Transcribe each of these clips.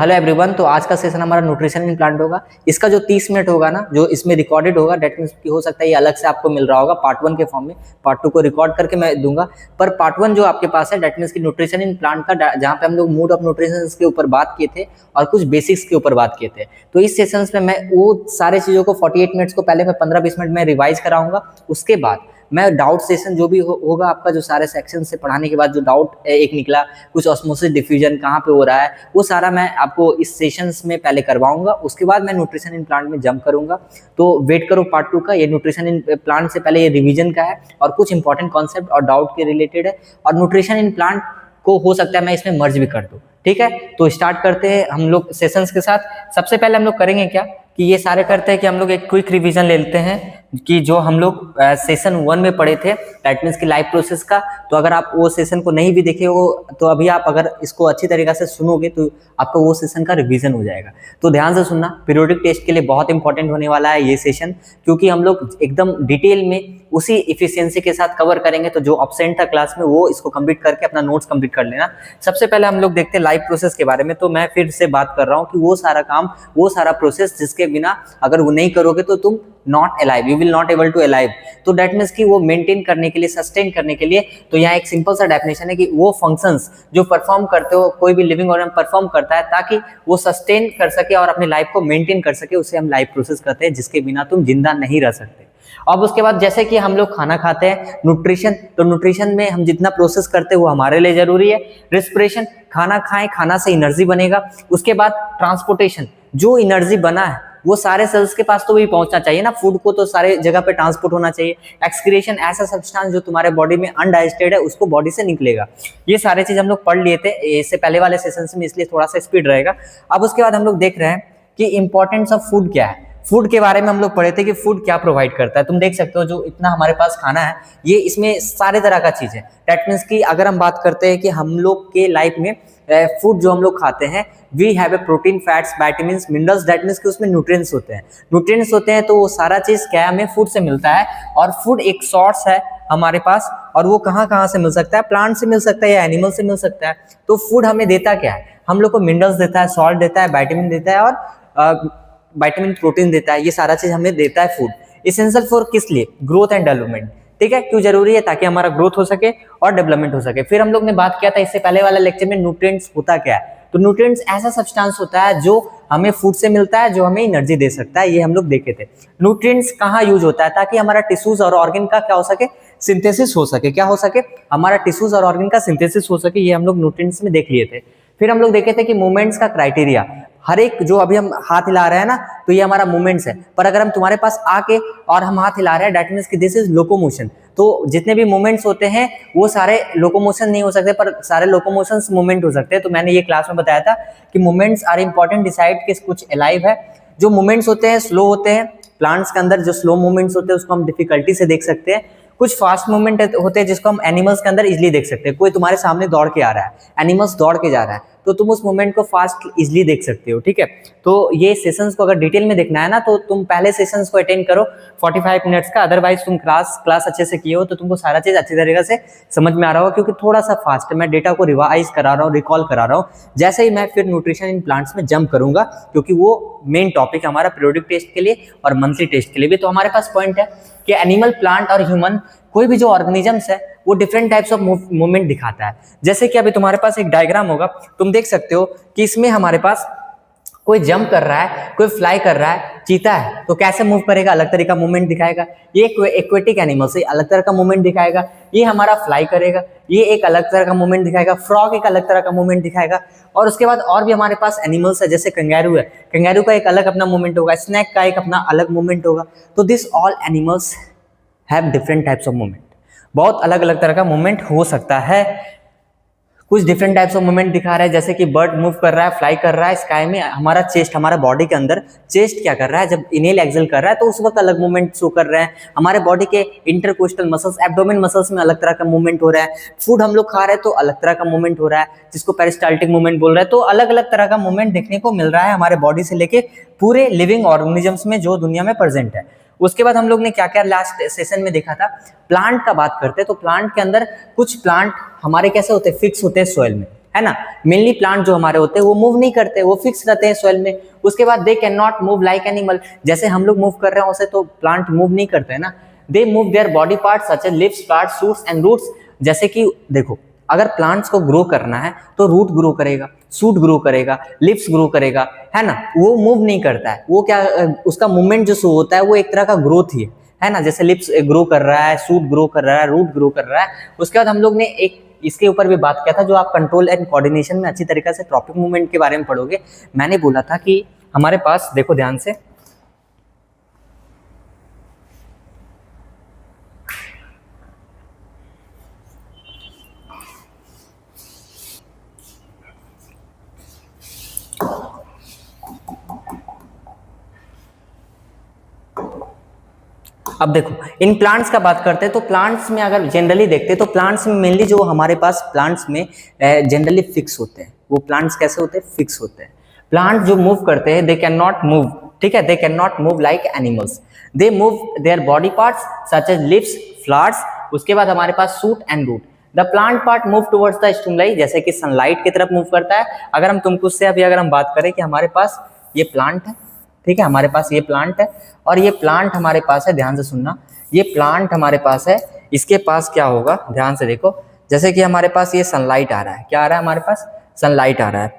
Hello everyone. तो आज का सेशन हमारा न्यूट्रिशन इन प्लांट होगा। इसका जो 30 मिनट होगा ना, जो इसमें रिकॉर्डेड होगा, डेट मीन्स की हो सकता है ये अलग से आपको मिल रहा होगा पार्ट 1 के फॉर्म में। पार्ट 2 को रिकॉर्ड करके मैं दूंगा, पर पार्ट 1 जो आपके पास है डेट मीन्स की न्यूट्रिशन इन प्लांट का, जहाँ पे हम लोग मोड ऑफ न्यूट्रिशन के ऊपर बात किए थे और कुछ बेसिक्स के ऊपर बात किए थे। तो इस सेशंस में मैं वो सारे चीज़ों को 48 मिनट्स को पहले मैं 15-20 मिनट में रिवाइज कराऊंगा। उसके बाद मैं डाउट सेशन जो भी होगा आपका, जो सारे सेक्शन से पढ़ाने के बाद जो डाउट एक निकला, कुछ ऑस्मोसिस डिफ्यूजन कहाँ पे हो रहा है, वो सारा मैं आपको इस सेशंस में पहले करवाऊंगा। उसके बाद मैं न्यूट्रिशन इन प्लांट में जंप करूंगा। तो वेट करो पार्ट 2 का। ये न्यूट्रिशन इन प्लांट से पहले ये रिवीजन का है और कुछ इंपॉर्टेंट कॉन्सेप्ट और डाउट के रिलेटेड है। और न्यूट्रिशन इन प्लांट को हो सकता है मैं इसमें मर्ज भी कर दूँ। ठीक है, तो स्टार्ट करते हैं हम लोग सेशंस के साथ। सबसे पहले हम लोग करेंगे क्या कि ये सारे करते हैं कि हम लोग एक क्विक रिवीजन ले लेते हैं कि जो हम लोग सेशन 1 में पढ़े थे, दैट मीन्स की लाइफ प्रोसेस का। तो अगर आप वो सेशन को नहीं भी देखे हो तो अभी आप अगर इसको अच्छी तरीके से सुनोगे तो आपका वो सेशन का रिवीजन हो जाएगा। तो ध्यान से सुनना, पीरियोडिक टेस्ट के लिए बहुत इंपॉर्टेंट होने वाला है ये सेशन, क्योंकि हम लोग एकदम डिटेल में उसी इफिशियंसी के साथ कवर करेंगे। तो जो अब्सेंट था क्लास में वो इसको कंप्लीट करके अपना नोट्स कंप्लीट कर लेना। सबसे पहले हम लोग देखते हैं लाइफ प्रोसेस के बारे में। तो मैं फिर से बात कर रहा हूँ कि वो सारा काम, वो सारा प्रोसेस जिसके बिना अगर वो नहीं करोगे तो तुम not alive, you will not able to alive. तो दैट मीन्स कि वो मेंटेन करने के लिए, सस्टेन करने के लिए, तो यहाँ एक सिंपल सा डेफिनेशन है कि वो फंक्शंस जो परफॉर्म करते हो, कोई भी लिविंग ऑर्गन परफॉर्म करता है ताकि वो सस्टेन कर सके और अपनी लाइफ को मेंटेन कर सके, उसे हम लाइफ प्रोसेस कहते हैं, जिसके बिना तुम जिंदा नहीं रह सकते। अब उसके बाद जैसे कि हम लोग खाना खाते हैं, न्यूट्रिशन, तो न्यूट्रिशन में हम जितना प्रोसेस करते हैं वो हमारे लिए जरूरी है। रिस्पिरेशन, खाना खाएं, खाना से एनर्जी बनेगा। उसके बाद ट्रांसपोर्टेशन, जो एनर्जी बना है वो सारे सेल्स के पास तो भी पहुंचना चाहिए ना, फूड को तो सारे जगह पे ट्रांसपोर्ट होना चाहिए। एक्सक्रीशन, ऐसा सब्सटेंस जो तुम्हारे बॉडी में अनडाइजेस्टेड है उसको बॉडी से निकलेगा। ये सारे चीज हम लोग पढ़ लिए थे इससे पहले वाले सेशन में, इसलिए थोड़ा सा स्पीड रहेगा। अब उसके बाद हम लोग देख रहे हैं कि इंपॉर्टेंस ऑफ फूड क्या है। फूड के बारे में हम लोग पढ़े थे कि फूड क्या प्रोवाइड करता है। तुम देख सकते हो जो इतना हमारे पास खाना है, ये इसमें सारे तरह का चीज है। दैट मीन्स कि अगर हम बात करते हैं कि हम लोग के लाइफ में फूड जो हम लोग खाते हैं, we have a protein, fats, vitamins, minerals, that means कि उसमें न्यूट्रिएंट्स होते हैं। न्यूट्रिएंट्स होते हैं तो वो सारा चीज क्या हमें फूड से मिलता है। और फूड एक सोर्स है हमारे पास, और वो कहाँ कहाँ से मिल सकता है, प्लांट से मिल सकता है या एनिमल से मिल सकता है। तो फूड हमें देता क्या है, हम लोग को मिनरल्स देता है, सॉल्ट देता है, विटामिन देता है और विटामिन, प्रोटीन देता है। ये सारा चीज हमें देता है फूड। एसेंशियल फॉर किस लिए, ग्रोथ एंड डेवलपमेंट। ठीक है, क्यों जरूरी है, ताकि हमारा ग्रोथ हो सके और डेवलपमेंट हो सके। फिर हम लोग ने बात किया था इससे पहले वाला लेक्चर में, न्यूट्रिएंट्स होता क्या है। तो न्यूट्रिएंट्स ऐसा सब्सटेंस होता है जो हमें फूड से मिलता है, जो हमें एनर्जी दे सकता है। ये हम लोग देखे थे। न्यूट्रिएंट्स कहाँ यूज होता है, ताकि हमारा टिश्यूज और ऑर्गन का क्या हो सके, सिंथेसिस हो सके। क्या हो सके, हमारा टिश्यूज और ऑर्गन का सिंथेसिस हो सके। ये हम लोग न्यूट्रिएंट्स में देख लिए थे। फिर हम लोग देखे थे कि मूवमेंट्स का क्राइटेरिया, हर एक जो अभी हम हाथ हिला रहे हैं ना, तो ये हमारा मूवमेंट्स है। पर अगर हम तुम्हारे पास आके और हम हाथ हिला रहे हैं, दैट मीन्स कि दिस इज लोकोमोशन। तो जितने भी मूवमेंट्स होते हैं वो सारे लोकोमोशन नहीं हो सकते, पर सारे लोकोमोशंस मूवमेंट हो सकते हैं। तो मैंने ये क्लास में बताया था कि मूवमेंट्स आर इंपॉर्टेंट, डिसाइड कि कुछ अलाइव है। जो मूवमेंट्स होते हैं स्लो होते हैं। प्लांट्स के अंदर जो स्लो मूवमेंट्स होते हैं उसको हम डिफिकल्टी से देख सकते हैं। कुछ फास्ट मूवमेंट होते हैं जिसको हम एनिमल्स के अंदर इजिली देख सकते हैं। कोई तुम्हारे सामने दौड़ के आ रहा है, एनिमल्स दौड़ के जा रहा है, तो तुम उस मूवमेंट को फास्ट इजिली देख सकते हो। ठीक है, तो ये सेशंस को अगर डिटेल में देखना है ना, तो तुम पहले सेशंस को अटेंड करो 45 मिनट्स का। अदरवाइज तुम क्लास अच्छे से किए हो तो तुमको सारा चीज अच्छी तरीके से समझ में आ रहा होगा, क्योंकि थोड़ा सा फास्ट मैं डेटा को रिवाइज करा रहा हूँ, रिकॉल करा रहा हूँ। जैसे ही मैं फिर न्यूट्रिशन इन प्लांट्स में जंप करूंगा, क्योंकि वो मेन टॉपिक है हमारा पीरियोडिक टेस्ट के लिए और मंथली टेस्ट के लिए भी। तो हमारे पास पॉइंट है कि एनिमल, प्लांट और ह्यूमन, कोई भी जो ऑर्गेनिजम्स है वो डिफरेंट टाइप्स ऑफ मूवमेंट दिखाता है। जैसे कि अभी तुम्हारे पास एक डायग्राम होगा, तुम देख सकते हो कि इसमें हमारे पास कोई जंप कर रहा है, कोई फ्लाई कर रहा है, चीता है तो कैसे मूव करेगा, अलग तरह का मूवमेंट दिखाएगा। ये एक्वेटिक एनिमल से अलग तरह का मूवमेंट दिखाएगा। ये हमारा फ्लाई करेगा, ये एक अलग तरह का मूवमेंट दिखाएगा। फ्रॉग एक अलग तरह का मूवमेंट दिखाएगा। और उसके बाद और भी हमारे पास एनिमल्स है, जैसे कंगारू है, कंगारू का एक अलग अपना मूवमेंट होगा, स्नैक का एक अपना अलग मूवमेंट होगा। तो this all animals have different types of movement. बहुत अलग अलग तरह का मूवमेंट हो सकता है। कुछ डिफरेंट टाइप्स ऑफ मूवमेंट दिखा रहा है, जैसे कि बर्ड मूव कर रहा है, फ्लाई कर रहा है स्काई में। हमारा चेस्ट, हमारा बॉडी के अंदर चेस्ट क्या कर रहा है, जब इनहेल एक्सहेल कर रहा है तो उस वक्त अलग मूवमेंट शो कर रहे हैं। हमारे बॉडी के इंटरकोस्टल मसल्स, एब्डोमेन मसल्स में अलग तरह का मूवमेंट हो रहा है। फूड हम लोग खा रहे हैं तो अलग तरह का मूवमेंट हो रहा है, जिसको पेरिस्टाल्टिक मूवमेंट बोल रहे हैं। तो अलग अलग तरह का मूवमेंट देखने को मिल रहा है हमारे बॉडी से लेके पूरे लिविंग ऑर्गेनिजम्स में जो दुनिया में प्रेजेंट है। उसके बाद हम लोग ने क्या क्या लास्ट सेशन में देखा था, प्लांट का बात करते हैं। तो प्लांट के अंदर कुछ प्लांट हमारे कैसे होते हैं, फिक्स होते हैं सॉइल में। है ना। मेनली प्लांट जो हमारे होते हैं वो मूव नहीं करते, वो फिक्स रहते हैं सॉइल में। उसके बाद दे can not move like animal, जैसे हम लोग मूव कर रहे हैं वैसे तो प्लांट मूव नहीं करते हैं ना। They move their body parts such as leaves, flowers, shoots and roots. जैसे कि देखो, अगर प्लांट्स को ग्रो करना है तो रूट ग्रो करेगा, शूट ग्रो करेगा, लिप्स ग्रो करेगा, है ना। वो मूव नहीं करता है, वो क्या, उसका मूवमेंट जो शो होता है वो एक तरह का ग्रोथ ही है ना। जैसे लिप्स ग्रो कर रहा है, शूट ग्रो कर रहा है, रूट ग्रो कर रहा है। उसके बाद हम लोग ने एक इसके ऊपर भी बात किया था, जो आप कंट्रोल एंड कोऑर्डिनेशन में अच्छी तरीके से ट्रॉपिक मूवमेंट के बारे में पढ़ोगे। मैंने बोला था कि हमारे पास, देखो ध्यान से, अब देखो इन प्लांट्स का बात करते हैं तो प्लांट्स में अगर जनरली देखते हैं तो प्लांट्स में मेनली जो हमारे पास प्लांट्स में जनरली फिक्स होते हैं। वो प्लांट्स कैसे होते हैं, फिक्स होते हैं। प्लांट जो मूव करते हैं दे कैन नॉट मूव, ठीक है, they can not move like animals. They move their body parts such as leaves, flowers. उसके बाद हमारे पास shoot and root. The plant part move towards the stimuli, जैसे कि सनलाइट की तरफ मूव करता है। अगर हम तुमको उससे अभी अगर हम बात करें कि हमारे पास ये प्लांट है, ठीक है, हमारे पास ये प्लांट है और ये प्लांट हमारे पास है, ध्यान से सुनना, ये प्लांट हमारे पास है। इसके पास क्या होगा, ध्यान से देखो, जैसे कि हमारे पास ये सनलाइट आ रहा है, क्या आ रहा है हमारे पास, सनलाइट आ रहा है,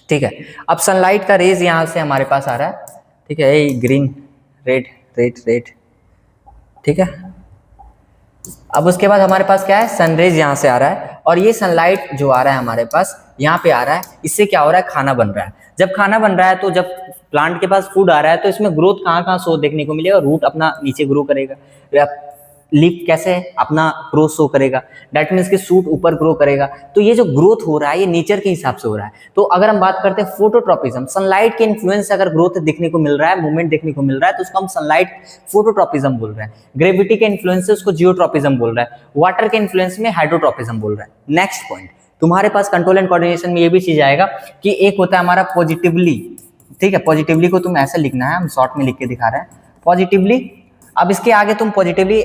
ठीक है। अब सनलाइट का रेज यहाँ से हमारे पास आ रहा है, ठीक है, ये ग्रीन, रेड रेड रेड, ठीक है। अब उसके बाद हमारे पास क्या है, सनरेज यहाँ से आ रहा है और ये सनलाइट जो आ रहा है हमारे पास यहाँ पे आ रहा है। इससे क्या हो रहा है, खाना बन रहा है। जब खाना बन रहा है तो जब प्लांट के पास फूड आ रहा है तो इसमें ग्रोथ कहाँ कहाँ शो देखने को मिलेगा, रूट अपना नीचे ग्रो करेगा, लीफ कैसे अपना ग्रोथ शो करेगा, दैट मीन्स कि शूट ऊपर ग्रो करेगा। तो ये जो ग्रोथ हो रहा है ये नेचर के हिसाब से हो रहा है। तो अगर हम बात करते हैं फोटोट्रॉपिज्म, सनलाइट के इन्फ्लुएंस से अगर ग्रोथ देखने को मिल रहा है, मूवमेंट देखने को मिल रहा है तो उसको हम सनलाइट फोटोट्रॉपिज्म बोल रहे हैं। ग्रेविटी के इन्फ्लुएंस से उसको जियोट्रॉपिज्म बोल रहा है। वाटर के इन्फ्लुएंस में हाइड्रोट्रॉपिज्म बोल रहा है। नेक्स्ट पॉइंट, तुम्हारे पास कंट्रोल एंड कोऑर्डिनेशन में ये भी चीज आएगा कि एक होता है हमारा पॉजिटिवली, ठीक है, पॉजिटिवली को तुम ऐसे लिखना है, हम शॉर्ट में लिख के दिखा रहे हैं, पॉजिटिवली। अब इसके आगे तुम पॉजिटिवली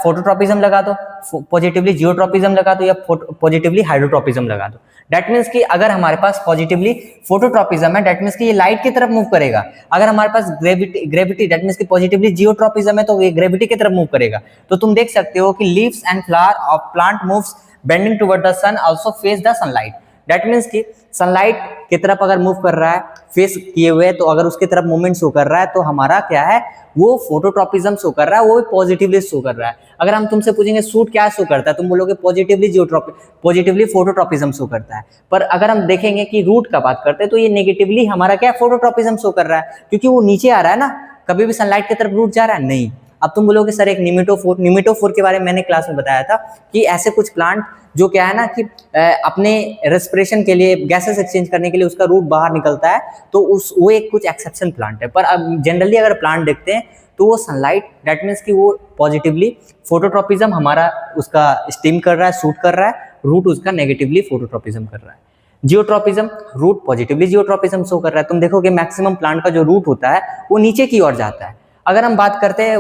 फोटोट्रॉपिज्म लगा दो, पॉजिटिवली जियोट्रॉपिज्म लगा दो या पॉजिटिवली हाइड्रोट्रॉपिज्म लगा दो। दैट मीन्स कि अगर हमारे पास पॉजिटिवली फोटोट्रॉपिज्म है दैट मीन्स कि ये लाइट की तरफ मूव करेगा। अगर हमारे पास ग्रेविटी दैट मीन्स कि पॉजिटिवली जियोट्रॉपिज्म है तो ये ग्रेविटी की तरफ मूव करेगा। तो तुम देख सकते हो कि leaves and flower of plant moves bending toward the sun also face the sunlight. That means कि सनलाइट की तरफ अगर मूव कर रहा है फेस किए हुए, तो अगर उसकी तरफ मूवमेंट शो कर रहा है तो हमारा क्या है, वो फोटोट्रॉपिज्म शो कर रहा है, वो भी पॉजिटिवली शो कर रहा है। अगर हम तुमसे पूछेंगे सूट क्या शो करता है, तुम बोलोगे पॉजिटिवली फोटोट्रॉपिज्म शो करता है। पर अगर हम देखेंगे कि रूट का बात करते हैं तो ये नेगेटिवली हमारा क्या फोटोट्रॉपिज्म शो कर रहा है, क्योंकि वो नीचे आ रहा है ना, कभी भी सनलाइट की तरफ रूट जा रहा है नहीं। अब तुम बोलोगे सर एक निमेटोफोर के बारे में मैंने क्लास में बताया था कि ऐसे कुछ प्लांट जो क्या है ना कि अपने रेस्पिरेशन के लिए, गैसेस एक्सचेंज करने के लिए उसका रूट बाहर निकलता है, तो वो एक कुछ एक्सेप्शन प्लांट है। पर अब जनरली अगर प्लांट देखते हैं तो वो सनलाइट दैट मीन्स कि वो पॉजिटिवली फोटोट्रॉपिज्म हमारा उसका स्टीम कर रहा है, शूट कर रहा है, रूट उसका नेगेटिवली फोटोट्रॉपिज्म कर रहा है। Geotropism, root positively geotropism show कर रहा है। तुम देखोगे मैक्सिमम प्लांट का जो रूट होता है वो नीचे की ओर जाता है। अगर हम बात करते हैं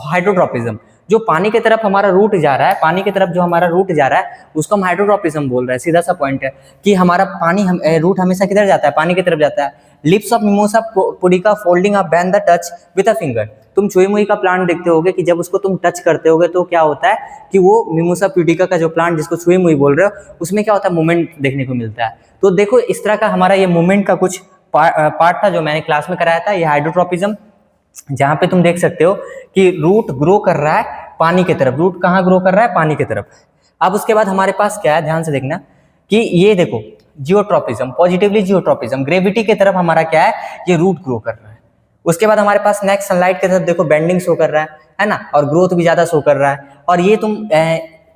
हाइड्रोट्रॉपिज्म, जो पानी की तरफ हमारा रूट जा रहा है, पानी की तरफ जो हमारा रूट जा रहा है उसको हम हाइड्रोट्रॉपिज्म बोल रहे हैं। सीधा सा पॉइंट है कि हमारा रूट हमेशा किधर जाता है, पानी की तरफ जाता है। Lips of mimosa pudica folding up ban the touch with a finger. तुम छुई मुई का प्लांट देखते होगे कि जब उसको तुम टच करते होगे तो क्या होता है कि वो मिमोसा पुडिका का जो प्लांट जिसको छुई मुई बोल रहे हो उसमें क्या होता है, मूवमेंट देखने को मिलता है। तो देखो इस तरह का हमारा ये मूवमेंट का कुछ पार्ट था जो मैंने क्लास में कराया था, ये हाइड्रोट्रॉपिज्म, जहां पे तुम देख सकते हो कि रूट ग्रो कर रहा है पानी की तरफ। रूट कहाँ ग्रो कर रहा है, पानी की तरफ। अब उसके बाद हमारे पास क्या है, ध्यान से देखना कि ये देखो जियोट्रॉपिज्म, पॉजिटिवली जियोट्रॉपिज्म, ग्रेविटी की तरफ हमारा क्या है, ये रूट ग्रो कर रहा है। उसके बाद हमारे पास नेक्स्ट सनलाइट की तरफ देखो बेंडिंग शो कर रहा है ना, और ग्रोथ भी ज्यादा शो कर रहा है। और ये तुम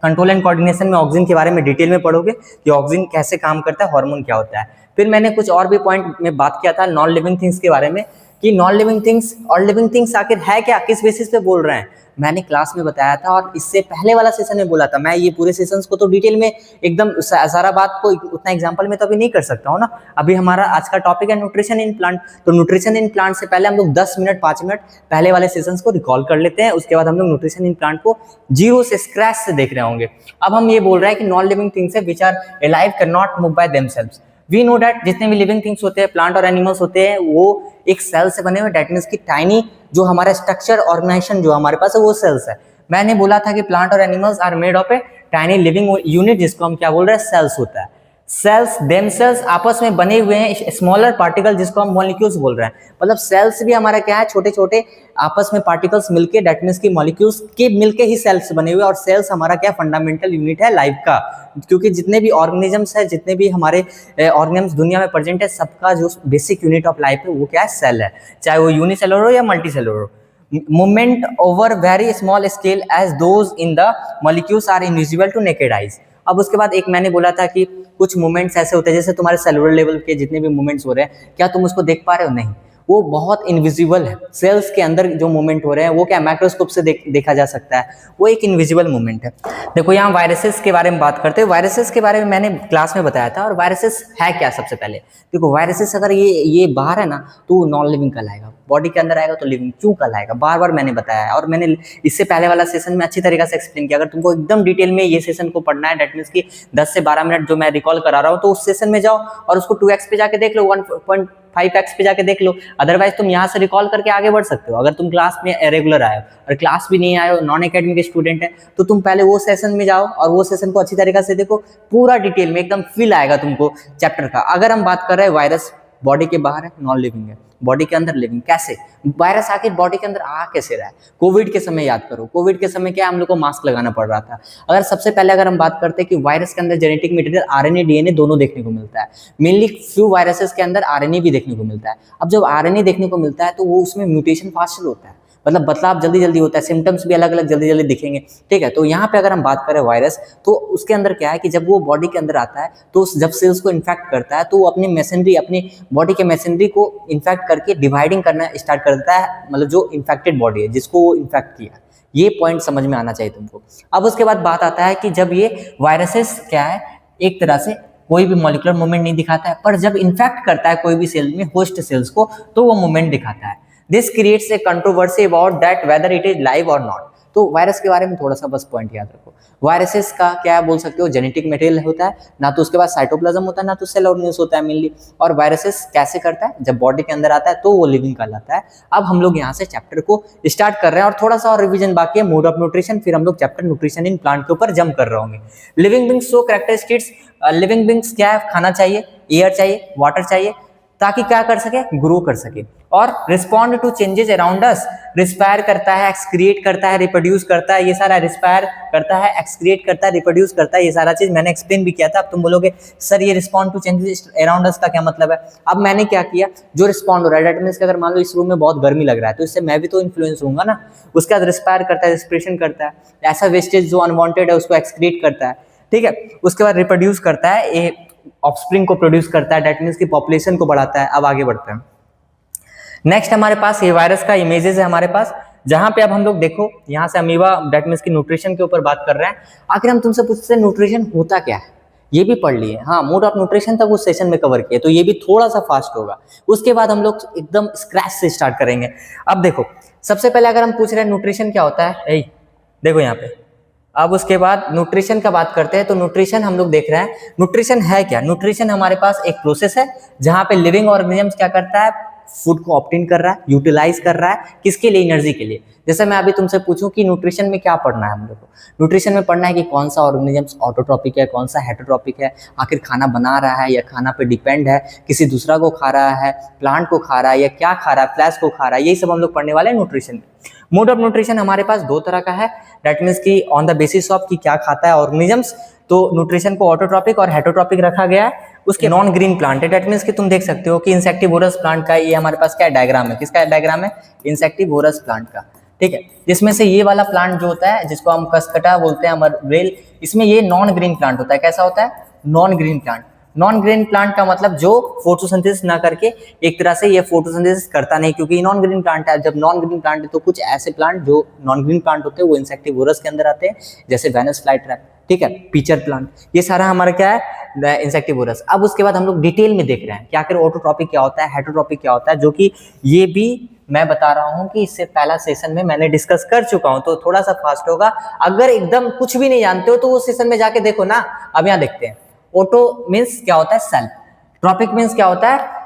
कंट्रोल एंड कोऑर्डिनेशन में ऑक्सीजन के बारे में डिटेल में पढ़ोगे कि ऑक्सीजन कैसे काम करता है, हार्मोन क्या होता है। फिर मैंने कुछ और भी पॉइंट में बात किया था नॉन लिविंग थिंग्स के बारे में कि नॉन लिविंग थिंग्स और लिविंग थिंग्स आखिर है क्या, किस बेसिस पे बोल रहे हैं। मैंने क्लास में बताया था और इससे पहले वाला सेशन में बोला था। मैं ये पूरे सेशंस को तो डिटेल में एकदम सारा बात को उतना एग्जांपल में तो अभी नहीं कर सकता हूँ ना। अभी हमारा आज का टॉपिक है न्यूट्रिशन इन प्लांट। तो न्यूट्रिशन इन प्लांट से पहले हम लोग 10 मिनट 5 मिनट पहले वाले सेशंस को रिकॉल कर लेते हैं, उसके बाद हम लोग न्यूट्रिशन इन प्लांट को जीरो से स्क्रैच से देख रहे होंगे। अब हम ये बोल रहे हैं कि नॉन लिविंग थिंग्स है which are alive can not move by themselves. We know that जितने भी लिविंग थिंग्स होते हैं, प्लांट और एनिमल्स होते हैं, वो एक सेल से बने हुए, डेट मीन्स की टाइनी जो हमारा स्ट्रक्चर ऑर्गेनाइजेशन जो हमारे पास है वो सेल्स है। मैंने बोला था कि प्लांट और animals are made of a tiny living unit, जिसको हम क्या बोल रहे हैं, सेल्स होता है। सेल्स देमसेल्स आपस में बने हुए हैं स्मॉलर पार्टिकल, जिसको हम मॉलिक्यूल्स बोल रहे हैं। मतलब सेल्स भी हमारा क्या है, छोटे छोटे आपस में पार्टिकल्स मिलके, डेट मीन्स की मॉलिक्यूल्स के मिलके ही सेल्स बने हुए। और सेल्स हमारा क्या फंडामेंटल यूनिट है लाइफ का, क्योंकि जितने भी ऑर्गेनिजम्स है, जितने भी हमारे ऑर्गेनिजम्स दुनिया में प्रेजेंट है, सबका जो बेसिक यूनिट ऑफ लाइफ है वो क्या है, सेल है, चाहे वो यूनिसेलुलर हो या मल्टीसेलुलर हो। Movement over very small scale as those in the molecules are invisible to naked eyes. अब उसके बाद एक मैंने बोला था कि कुछ मूवमेंट्स ऐसे होते हैं जैसे तुम्हारे सेलुलर लेवल के जितने भी मूवमेंट्स हो रहे हैं, क्या तुम उसको देख पा रहे हो? नहीं, वो बहुत इनविजिबल है। सेल्स के अंदर जो मूवमेंट हो रहे हैं वो क्या माइक्रोस्कोप से देखा जा सकता है, वो एक इनविजिबल मूवमेंट है। देखो यहाँ वायरसेस के बारे में बात करते हैं। वायरसेस के बारे में मैंने क्लास में बताया था। और वायरसेस है क्या, सबसे पहले देखो, वायरसेस अगर ये बाहर है ना तो वो नॉन लिविंग कहलाएगा, बॉडी के अंदर आएगा तो लिविंग क्यों कहलाएगा, बार बार मैंने बताया है। और मैंने इससे पहले वाला सेशन में अच्छी तरीके से एक्सप्लेन किया। अगर तुमको एकदम डिटेल में ये सेशन को पढ़ना है, डेट मीन्स की 10 से 12 मिनट जो मैं रिकॉल करा रहा हूँ, तो उस सेशन में जाओ और उसको 2x पे जाके देख लो, 1.5x पे जाके देख लो। अदरवाइज तुम यहाँ से रिकॉल करके आगे बढ़ सकते हो। अगर तुम क्लास में रेगुलर आए हो और क्लास भी नहीं आए हो, नॉन एकेडमिक स्टूडेंट है, तो तुम पहले वो सेशन में जाओ और वो सेशन को अच्छी तरीके से देखो, पूरा डिटेल में एकदम फील आएगा तुमको चैप्टर का। अगर हम बात कर रहे हैं वायरस बॉडी के बाहर है, नॉन लिविंग है, बॉडी के अंदर लिविंग। कैसे वायरस आखिर बॉडी के अंदर आ कैसे रहा है? कोविड के समय याद करो, कोविड के समय क्या हम लोग को मास्क लगाना पड़ रहा था। अगर सबसे पहले अगर हम बात करते हैं कि वायरस के अंदर जेनेटिक मटेरियल आरएनए डीएनए दोनों देखने को मिलता है। मेनली फ्यू वायरसेस के अंदर आरएनए भी देखने को मिलता है। अब जब आरएनए देखने को मिलता है तो वो उसमें म्यूटेशन फास्टर होता है, मतलब बदलाव जल्दी जल्दी होता है, सिम्टम्स भी अलग अलग जल्दी जल्दी दिखेंगे। ठीक है, तो यहाँ पे अगर हम बात करें वायरस, तो उसके अंदर क्या है कि जब वो बॉडी के अंदर आता है तो जब सेल्स को इन्फेक्ट करता है तो वो अपनी मैसेनरी, अपनी बॉडी के मैसेनरी को इन्फेक्ट करके डिवाइडिंग करना स्टार्ट कर देता है, मतलब जो इन्फेक्टेड बॉडी है जिसको वो इन्फेक्ट किया। ये पॉइंट समझ में आना चाहिए तुमको। अब उसके बाद बात आता है कि जब ये वायरसेस क्या है, एक तरह से कोई भी मॉलिक्यूलर मूवमेंट नहीं दिखाता है, पर जब इन्फेक्ट करता है कोई भी सेल में, होस्ट सेल्स को, तो वो मूवमेंट दिखाता है। This creates a controversy about that whether it is live or not। तो वायरस के बारे में थोड़ा सा बस पॉइंट याद रखो। वायरसेस का क्या बोल सकते हो, जेनेटिक मटेरियल होता है ना, तो उसके बाद साइटोप्लाज्म होता है ना, तो सेल ऑर्गेनेल्स होता है मेनली। और वायरसेस कैसे करता है, जब बॉडी के अंदर आता है तो वो लिविंग कहलाता है। अब हम लोग यहाँ से चैप्टर को स्टार्ट कर रहे हैं और थोड़ा सा और रिवीजन बाकी है, मोड ऑफ न्यूट्रिशन, फिर हम लोग चैप्टर न्यूट्रिशन इन प्लांट के ऊपर जंप कर रहे होंगे। Living beings show characteristics. Living beings क्या है, खाना चाहिए, एयर चाहिए, वाटर चाहिए, ताकि क्या कर सके, ग्रो कर सके। और respond to changes around us, respire करता है, एक्सक्रिएट करता है, रिप्रोड्यूस करता है, ये सारा रिस्पायर करता है, एक्सक्रिएट करता है, रिप्रोड्यूस करता है, ये सारा चीज मैंने एक्सप्लेन भी किया था। अब तुम बोलोगे सर ये respond to changes around us का क्या मतलब है? अब मैंने क्या किया, जो रिस्पॉन्ड हो रहा है, डेट मींस अगर मान लो इस रूम में बहुत गर्मी लग रहा है तो इससे मैं भी तो इन्फ्लुएंस होऊंगा ना। उसके बाद रिस्पायर करता है, रिस्पिरेशन करता है, ऐसा वेस्टेज जो अनवांटेड है उसको एक्सक्रिएट करता है। ठीक है, उसके बाद रिप्रोड्यूस करता है, ऑफस्प्रिंग को प्रोड्यूस करता है, डेट मींस की पॉपुलेशन को बढ़ाता है। अब आगे बढ़ते हैं। नेक्स्ट हमारे पास ये वायरस का इमेजेस है हमारे पास, जहां पे अब हम लोग देखो यहाँ से अमीबा, डेट मींस की न्यूट्रिशन के ऊपर बात कर रहे हैं। आखिर हम तुमसे पूछते हैं न्यूट्रिशन होता क्या है, ये भी पढ़ लिए। हाँ, मोड ऑफ न्यूट्रिशन तक उस सेशन में कवर किए, तो ये भी थोड़ा सा फास्ट होगा। उसके बाद हम लोग एकदम स्क्रैच से स्टार्ट करेंगे। अब देखो सबसे पहले अगर हम पूछ रहे हैं न्यूट्रिशन क्या होता है, देखो यहाँ पे। अब उसके बाद न्यूट्रिशन का बात करते हैं, तो न्यूट्रिशन हम लोग देख रहे हैं, न्यूट्रिशन है क्या। न्यूट्रिशन हमारे पास एक प्रोसेस है जहां पे लिविंग ऑर्गेनिजम्स क्या करता है, फूड को ऑब्टेन कर रहा है, यूटिलाइज कर रहा है, किसके लिए, एनर्जी के लिए। जैसे मैं अभी तुमसे पूछूं कि न्यूट्रिशन में क्या पढ़ना है हम लोग को, न्यूट्रिशन में पढ़ना है कि कौन सा ऑर्गेनिजम्स ऑटोट्रॉपिक है, कौन सा हेटरोट्रॉपिक है, आखिर खाना बना रहा है या खाना पे डिपेंड है, किसी दूसरा को खा रहा है, प्लांट को खा रहा है या क्या खा रहा है, फ्लैश को खा रहा है, यही सब हम लोग पढ़ने वाले हैं न्यूट्रिशन में। मोड ऑफ न्यूट्रिशन हमारे पास दो तरह का है, दैट मीन्स की ऑन द बेसिस ऑफ कि क्या खाता है ऑर्गेनिजम्स। तो न्यूट्रिशन को ऑटोट्रॉपिक और हेटरोट्रॉपिक रखा गया है। उसके नॉन ग्रीन प्लांट है, दैट मीन्स कि तुम देख सकते हो कि इंसेक्टिवोरस प्लांट का ये हमारे पास क्या डायग्राम है, किसका डायग्राम है, इंसेक्टिवोरस प्लांट का। ठीक है, जिसमें से ये वाला प्लांट जो होता है जिसको हम कसकटा बोलते हैं, अमरवेल, इसमें ये नॉन ग्रीन प्लांट होता है। कैसा होता है, non green plant. Non green plant का मतलब जो फोटोसिंथेसिस ना करके, एक तरह से ये फोटोसिंथेसिस करता नहीं, क्योंकि नॉन ग्रीन प्लांट है। जब नॉन ग्रीन प्लांट है तो कुछ ऐसे प्लांट जो नॉन ग्रीन प्लांट होते हैं वो इंसेक्टिवोरस के अंदर आते हैं, जैसे वेनस फ्लाई ट्रैप, ठीक है, पीचर प्लांट, ये सारा हमारा क्या है, इंसेक्टिवोरस। अब उसके बाद हम लोग डिटेल में देख रहे हैं कि आखिर ऑटोट्रॉपिक क्या होता है, हेटरोट्रॉपिक क्या होता है, जो कि ये भी मैं बता रहा हूं कि इससे पहला सेशन में मैंने डिस्कस कर चुका हूं, तो थोड़ा सा फास्ट होगा। अगर एकदम कुछ भी नहीं जानते हो तो वो सेशन में जाके देखो ना। अब यहाँ देखते हैं, ऑटो मीन्स क्या होता है, सेल्फ, ट्रॉपिक मीन्स क्या होता है,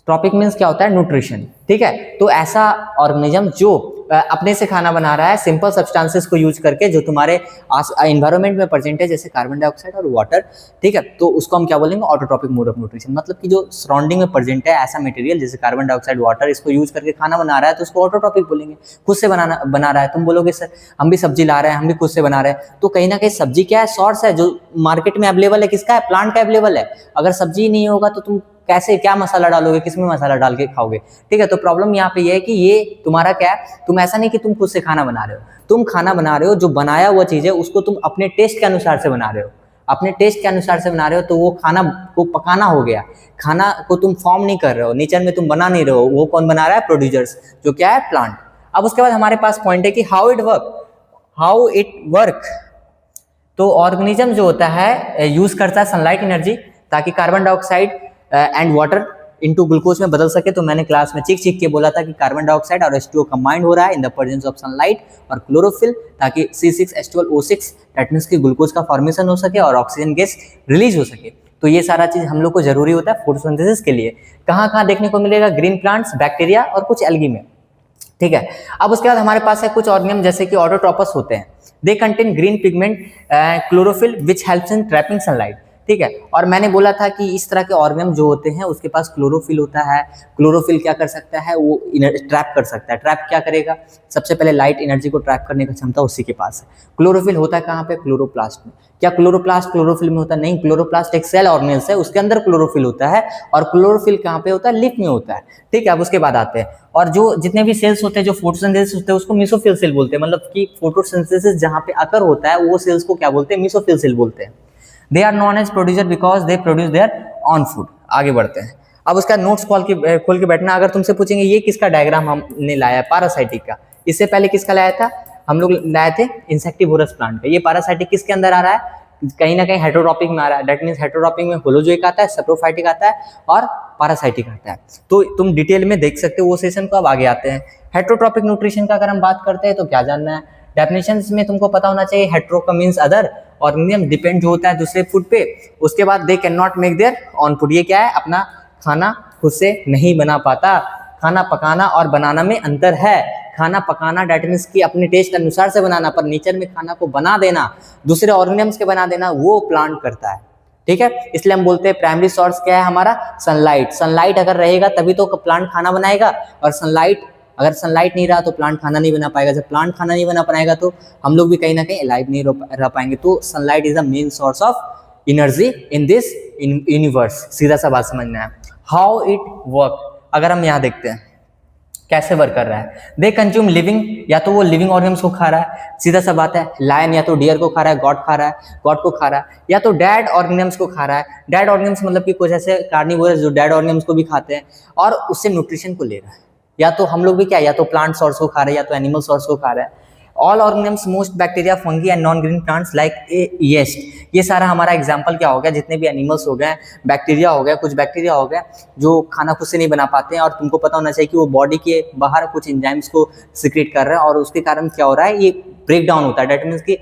ट्रॉपिक मीन्स क्या होता है, न्यूट्रिशन, ठीक है। तो ऐसा ऑर्गेनिज्म जो अपने से खाना बना रहा है सिंपल सब्सटेंसेस को यूज करके, जो तुम्हारे एनवायरनमेंट में प्रेजेंट है, जैसे कार्बन डाइऑक्साइड और वाटर, ठीक है, तो उसको हम क्या बोलेंगे, ऑटोट्रॉपिक मोड ऑफ न्यूट्रिशन। मतलब कि जो सराउंडिंग में प्रेजेंट है ऐसा मटेरियल जैसे कार्बन डाइऑक्साइड, वाटर, इसको यूज करके खाना बना रहा है तो उसको ऑटोट्रॉपिक बोलेंगे। खुद से बना रहा है, तुम बोलोगे सर हम भी सब्जी ला रहे हैं, हम भी खुद से बना रहे हैं, तो कहीं ना कहीं सब्जी क्या है, सोर्स है जो मार्केट में अवेलेबल है, किसका है, प्लांट का अवेलेबल है। अगर सब्जी नहीं होगा तो तुम कैसे, क्या मसाला डालोगे, किसमें मसाला डाल के खाओगे, ठीक है। तो प्रॉब्लम यहाँ पे ये है कि ये तुम्हारा क्या है, तुम ऐसा नहीं कि तुम खुद से खाना बना रहे हो, तुम खाना बना रहे हो, जो बनाया हुआ चीज है उसको तुम अपने टेस्ट के अनुसार से बना रहे हो, अपने टेस्ट के अनुसार से बना रहे हो, तो वो खाना को पकाना हो गया, खाना को तुम फॉर्म नहीं कर रहे हो, नेचर में तुम बना नहीं रहे हो, वो कौन बना रहा है, प्रोड्यूसर्स, जो क्या है, प्लांट। अब उसके बाद हमारे पास पॉइंट है कि हाउ इट वर्क। तो ऑर्गेनिज्म जो होता है यूज करता है सनलाइट एनर्जी ताकि carbon dioxide and water into glucose में बदल सके। तो मैंने क्लास में चीख के बोला था कि कार्बन डाइऑक्साइड और H2O कंबाइंड हो रहा है in the presence of sunlight और क्लोरोफिल, ताकि C6H12O6 दैट मींस कि ग्लूकोज का फॉर्मेशन हो सके और ऑक्सीजन गैस रिलीज हो सके। तो ये सारा चीज हम लोग को जरूरी होता है फोटोसिंथेसिस के लिए। कहाँ देखने को मिलेगा, ग्रीन प्लांट्स, बैक्टीरिया और कुछ एल्गी में, ठीक है। अब उसके बाद हमारे पास है कुछ ऑर्गेनिज्म जैसे कि ऑटोट्रोपस होते हैं, they contain green pigment chlorophyll which helps in trapping sunlight, ठीक है। और मैंने बोला था कि इस तरह के ऑर्गेनिज्म जो होते हैं उसके पास क्लोरोफिल होता है। क्लोरोफिल क्या कर सकता है, वो ट्रैप कर सकता है। ट्रैप क्या करेगा, सबसे पहले लाइट एनर्जी को ट्रैप करने की क्षमता उसी के पास है। क्लोरोफिल होता है कहाँ पे, क्लोरोप्लास्ट में। क्या क्लोरोप्लास्ट क्लोरोफिल में होता है, नहीं, क्लोरोप्लास्ट एक सेल ऑर्गेनेल्स है, उसके अंदर क्लोरोफिल होता है। और क्लोरोफिल कहाँ पे होता है, लीफ में होता है, ठीक है। अब उसके बाद आते हैं, और जो जितने भी सेल्स होते हैं जो फोटोसिंथेसिस होते हैं उसको मेसोफिल सेल बोलते हैं। मतलब कि फोटोसिंथेसिस जहाँ पे अकर होता है वो सेल्स को क्या बोलते हैं, मेसोफिल सेल बोलते हैं। They are known as producer because they produce their own food. आगे बढ़ते हैं। अब उसका नोट्स खोल के बैठना। अगर तुमसे पूछेंगे ये किसका डायग्राम हमने लाया है, पैरासाइटिक का, इससे पहले किसका लाया था, हम लोग लाए थे इंसेक्टिवोरस प्लांट का। ये पैरासाइटिक किसके अंदर आ रहा है, कहीं ना कहीं हेटरोट्रॉपिक में आ रहा है। दैट मींस हेटरोट्रॉपिक में होलोजोइक आता है, सैप्रोफाइटिक आता है और पैरासाइटिक आता है। तो तुम डिटेल में देख सकते हो वो सेशन को। अब आगे आते हैं हेटरोट्रॉपिक न्यूट्रिशन का। अगर हम बात करते हैं तो क्या जानना है, डेफिनेशंस में तुमको पता होना चाहिए। हेट्रो का मींस अदर, ऑर्गेनिज्म डिपेंड जो होता है दूसरे फूड पे। उसके बाद दे can not make their own food, ये क्या है, अपना खाना खुद से नहीं बना पाता। खाना पकाना और बनाना में अंतर है। खाना पकाना डेट मींस कि अपने टेस्ट अनुसार से बनाना, पर नेचर में खाना को बना देना, दूसरे ऑर्गेनिजम्स के बना देना, वो प्लांट करता है, ठीक है। इसलिए हम बोलते हैं प्राइमरी सोर्स क्या है हमारा, सनलाइट। सनलाइट अगर रहेगा तभी तो प्लांट खाना बनाएगा, और अगर सनलाइट नहीं रहा तो प्लांट खाना नहीं बना पाएगा। जब प्लांट खाना नहीं बना पाएगा तो हम लोग भी कहीं ना कहीं अलाइव नहीं रह पाएंगे। तो sunlight is the main source of energy in this universe. सीधा सा बात समझना है। हाउ इट वर्क, अगर हम यहाँ देखते हैं कैसे वर्क कर रहा है। दे कंज्यूम लिविंग, या तो वो लिविंग ऑर्गेनिम्स को खा रहा है, सीधा सा बात है। लायन या तो डियर को खा रहा है, गॉड को खा रहा है, या तो डेड ऑर्गेनिम्स को खा रहा है। डेड ऑर्गेनिम्स मतलब कि कुछ ऐसे कार्निवोरस जो डेड ऑर्गेनिम्स को भी खाते हैं और उससे न्यूट्रिशन को ले रहा है। या तो हम लोग भी क्या, या तो प्लांट सोर्स को खा रहे हैं या तो एनिमल सोर्स को खा रहे हैं। All organisms, most bacteria, fungi and non green plants like yeast. ये सारा हमारा एग्जांपल क्या हो गया, जितने भी एनिमल्स हो गए, बैक्टीरिया हो गया, कुछ बैक्टीरिया हो गया जो खाना खुद से नहीं बना पाते हैं। और तुमको पता होना चाहिए कि वो बॉडी के बाहर कुछ एंजाइम्स को सिक्रेट कर रहे हैं और उसके कारण क्या हो रहा है, ये ब्रेक डाउन होता है। डेट मीन्स कि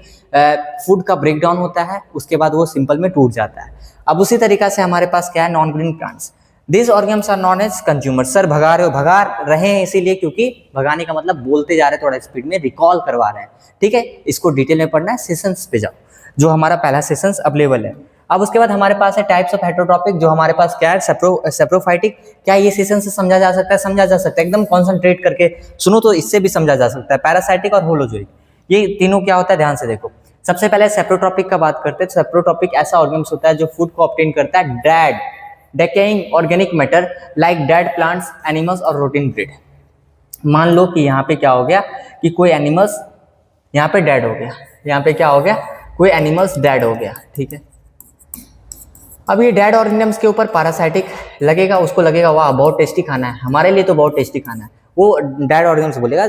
फूड का ब्रेक डाउन होता है, उसके बाद वो सिंपल में टूट जाता है। अब उसी तरीका से हमारे पास क्या है, non green plants. These organisms are known as consumers। Sir भगा रहे हैं इसीलिए क्योंकि भगाने का मतलब बोलते जा रहे हैं थोड़ा स्पीड में, रिकॉल करवा रहे हैं, ठीक है। इसको डिटेल में पढ़ना है, सेशंस पे जाओ, जो हमारा पहला सेशंस अवेलेबल है। अब उसके बाद हमारे पास है टाइप्स ऑफ हेटरोट्रॉपिक, जो हमारे पास क्या है, सैप्रोफाइटिक। क्या ये सेशन से समझा जा सकता है, समझा जा सकता है, एकदम कॉन्सेंट्रेट करके सुनो तो इससे भी समझा जा सकता है। पैरासाइटिक और होलोजोइक, ये तीनों क्या होता है, ध्यान से देखो। सबसे पहले सैप्रोट्रॉपिक का बात करते हैं। सैप्रोट्रॉपिक ऐसा ऑर्गेनिज्म होता है जो फूड को ऑब्टेन करता है decaying organic matter like dead plants, animals और rotten breed। मान लो कि यहाँ पे क्या हो गया कि कोई एनिमल्स यहाँ पे डेड हो गया, यहाँ पे क्या हो गया, कोई एनिमल्स डेड हो गया, ठीक है। अब ये डेड ऑर्गेनिजम्स के ऊपर पैरासाइटिक लगेगा, उसको लगेगा वाह बहुत टेस्टी खाना है, हमारे लिए तो बहुत टेस्टी खाना है, वो डेड ऑर्गेनिजम्स बोलेगा,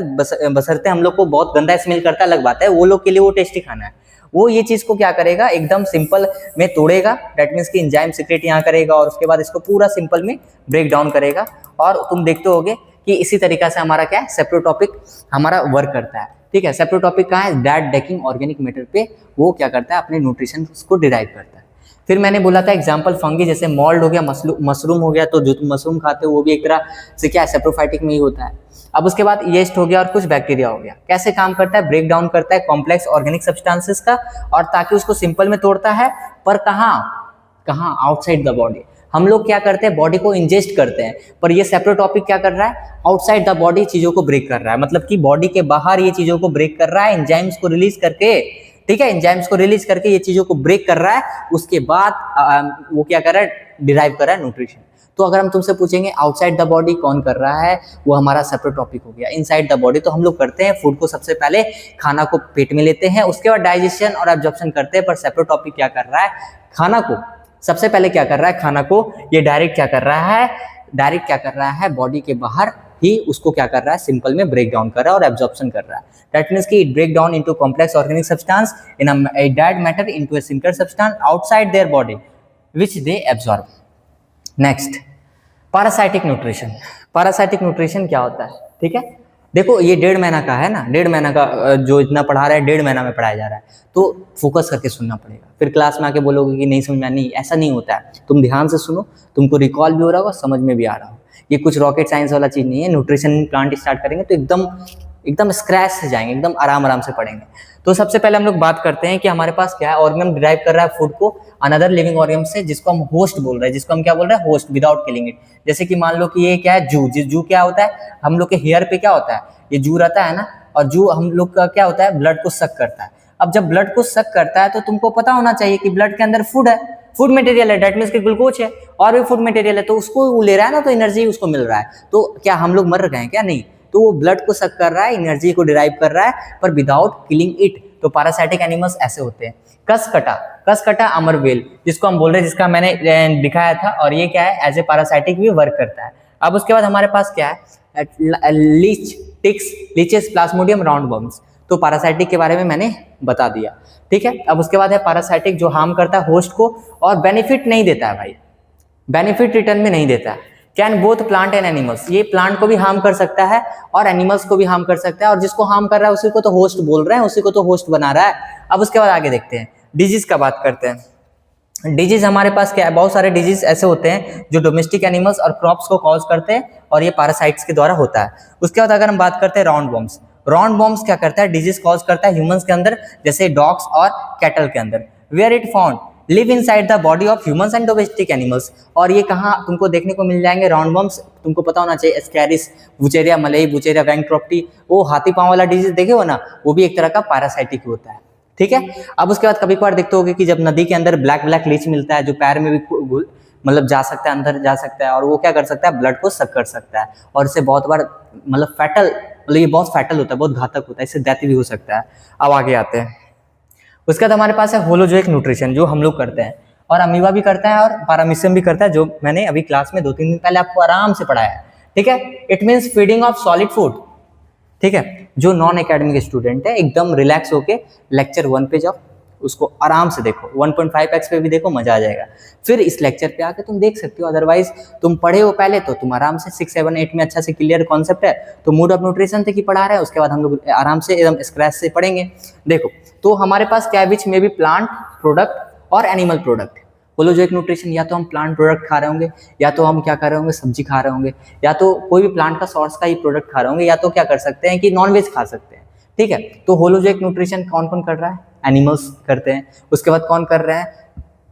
बशर्ते हम लोग को बहुत गंदा स्मेल करता है अलग बात है, वो लोग के लिए वो टेस्टी खाना है। वो ये चीज को क्या करेगा, एकदम सिंपल में तोड़ेगा, दैट मीन्स कि एंजाइम सीक्रेट यहाँ करेगा और उसके बाद इसको पूरा सिंपल में ब्रेक डाउन करेगा। और तुम देखते होगे कि इसी तरीका से हमारा क्या है, सेप्रोटॉपिक हमारा वर्क करता है। ठीक है, सेप्रोटॉपिक कहाँ है, डेड डेकिंग ऑर्गेनिक मैटर पे वो क्या करता है, अपने न्यूट्रिशन को डिराइव करता है। फिर मैंने बोला था एग्जांपल फंगी, जैसे मॉल्ड हो गया, मशरूम हो गया, तो जो तुम मशरूम खाते हो वो भी एक तरह से क्या है, सेप्रोफाइटिक में ही होता है। अब उसके बाद यीस्ट हो गया और कुछ बैक्टीरिया हो गया, कैसे काम करता है, ब्रेक डाउन करता है कॉम्प्लेक्स ऑर्गेनिक सब्सटेंसेस का, और ताकि उसको सिंपल में तोड़ता है, पर कहाँ आउटसाइड द बॉडी। हम लोग क्या करते हैं, बॉडी को इंजेस्ट करते हैं, पर ये सेप्रोटॉपिक क्या कर रहा है, आउटसाइड द बॉडी चीजों को ब्रेक कर रहा है, मतलब कि बॉडी के बाहर ये चीजों को ब्रेक कर रहा है एंजाइम्स को रिलीज करके। ठीक है, एंजाइम्स को रिलीज करके ये चीजों को ब्रेक कर रहा है, उसके बाद वो क्या कर रहा है, डिराइव कर रहा है न्यूट्रिशन। तो अगर हम तुमसे पूछेंगे आउटसाइड द बॉडी कौन कर रहा है, वो हमारा सेप्रोटॉपिक हो गया। इनसाइड द बॉडी तो हम लोग करते हैं, फूड को सबसे पहले खाना को पेट में लेते हैं, उसके बाद डाइजेशन और एब्जॉर्प्शन करते हैं, पर सेप्रोटॉपिक क्या कर रहा है, खाना को सबसे पहले क्या कर रहा है, खाना को ये डायरेक्ट क्या कर रहा है, बॉडी के बाहर ही उसको क्या कर रहा है, सिंपल में ब्रेक डाउन कर रहा है और एब्जॉर्प्शन कर रहा है। दैट मींस कि it break down into complex organic substance in a dead matter into a simple substance outside their body which they absorb. Next, parasitic nutrition. Parasitic nutrition क्या होता है, ठीक है, देखो ये 1.5 महीना का है ना, 1.5 महीना का जो इतना पढ़ा रहा है 1.5 महीना में पढ़ाया जा रहा है, तो फोकस करके सुनना पड़ेगा। फिर क्लास में आके बोलोगे कि नहीं समझ में, नहीं ऐसा नहीं होता है, तुम ध्यान से सुनो, तुमको रिकॉल भी हो रहा होगा, समझ में भी आ रहा हो। ये कुछ रॉकेट साइंस वाला चीज नहीं है। न्यूट्रिशन प्लांट स्टार्ट करेंगे तो एकदम स्क्रैच से जाएंगे, एकदम आराम से पढ़ेंगे। तो सबसे पहले हम लोग बात करते हैं कि हमारे पास क्या है, ऑर्गन डिराइव कर रहा है फूड को अनदर लिविंग ऑर्गन से, जिसको हम होस्ट बोल रहे हैं, जिसको हम क्या बोल रहे हैं, होस्ट विदाउट किलिंग इट। जैसे कि मान लो कि ये क्या है, जू क्या होता है, हम लोग के हेयर पे क्या होता है, ये जू रहता है ना, और जू हम लोग का क्या होता है, ब्लड को सक करता है। अब जब ब्लड को सक करता है तो तुमको पता होना चाहिए कि ब्लड के अंदर फूड है, फूड मटेरियल है, डेट मींस कि ग्लूकोज है और भी फूड मटेरियल है, तो उसको वो ले रहा है ना, तो एनर्जी उसको मिल रहा है। तो क्या हम लोग मर गए हैं क्या, नहीं, तो वो ब्लड को सक कर रहा है, एनर्जी को डिराइव कर रहा है, पर विदाउट किलिंग इट। तो पैरासाइटिक एनिमल्स ऐसे होते हैं। कसकटा अमरवेल जिसको हम बोल रहे हैं, जिसका मैंने दिखाया था, और ये क्या है, एज ए पैरासाइटिक भी वर्क करता है। अब उसके बाद हमारे पास क्या है, लीचेस प्लाज्मोडियम राउंडवॉर्म्स। तो पैरासाइटिक के बारे में मैंने बता दिया, ठीक है। अब उसके बाद है पैरासाइटिक जो हार्म करता है होस्ट को और बेनिफिट नहीं देता है भाई, बेनिफिट रिटर्न में नहीं देता है। Can both plant and animals, ये प्लांट को भी हार्म कर सकता है और एनिमल्स को भी हार्म कर सकता है, और जिसको हार्म कर रहा है उसी को तो होस्ट बोल रहे हैं, उसी को तो होस्ट बना रहा है। अब उसके बाद आगे देखते हैं, डिजीज का बात करते हैं। डिजीज हमारे पास क्या है, बहुत सारे डिजीज ऐसे होते हैं जो डोमेस्टिक एनिमल्स और क्रॉप्स को कॉज करते हैं, और ये पैरासाइट्स के द्वारा होता है। उसके बाद अगर हम बात करते हैं राउंडवॉर्म्स, राउंडवॉर्म्स क्या करता है, डिजीज कॉज करता है ह्यूमंस के अंदर, जैसे डॉग्स और कैटल के अंदर। Where it found, live inside the body of humans and domestic animals. और ये कहाँ तुमको देखने को मिल जाएंगे, राउंडवॉर्म्स तुमको पता होना चाहिए, एस्कैरिस, बुचेरिया मलई, बुचेरिया वैंक्ट्रोप्टी, वो हाथी पांव वाला डिजीज देखे हो ना, वो भी एक तरह का पैरासाइटिक होता है, ठीक है। अब उसके बाद कभी कभार देखते होगे कि जब नदी के अंदर ब्लैक लीच मिलता है, जो पैर में भी मतलब जा सकता है, अंदर जा सकता है, और वो क्या कर सकता है, ब्लड को सक कर सकता है, और इससे बहुत बार मतलब फैटल, मतलब ये बहुत फैटल होता है, बहुत घातक होता है, इससे डेथ भी हो सकता है। अब आगे आते हैं, उसके बाद हमारे पास है होलोजोइक न्यूट्रिशन, जो हम लोग करते हैं, और अमीबा भी करता है और पैरामीशियम भी करता है, जो मैंने अभी क्लास में 2-3 दिन पहले आपको आराम से पढ़ाया है, ठीक है। It means feeding of solid food, ठीक है। जो नॉन एकेडमिक स्टूडेंट है, एकदम रिलैक्स होके लेक्चर 1 पे जाओ, उसको आराम से देखो, 1.5x पे भी देखो, मजा आ जाएगा। फिर इस लेक्चर पे आके तुम देख सकते हो, अदरवाइज तुम पढ़े हो पहले तो तुम आराम से 6, 7, 8 में अच्छा से क्लियर कॉन्सेप्ट है, तो मूड ऑफ न्यूट्रिशन तक ही पढ़ा रहे हैं, उसके बाद हम लोग आराम से एकदम स्क्रैच से पढ़ेंगे। देखो, तो हमारे पास क्या, विच में भी प्लांट प्रोडक्ट और एनिमल प्रोडक्ट। होलोजोइक न्यूट्रिशन, या तो हम प्लांट प्रोडक्ट खा रहे होंगे, या तो हम क्या खा रहे होंगे, सब्जी खा रहे होंगे, या तो कोई भी प्लांट का सोर्स का ही प्रोडक्ट खा रहे होंगे, या तो क्या कर सकते हैं कि नॉनवेज खा सकते हैं, ठीक है। तो होलोजोइक न्यूट्रिशन कौन कौन कर रहा है, एनिमल्स करते हैं। उसके बाद कौन कर रहे हैं,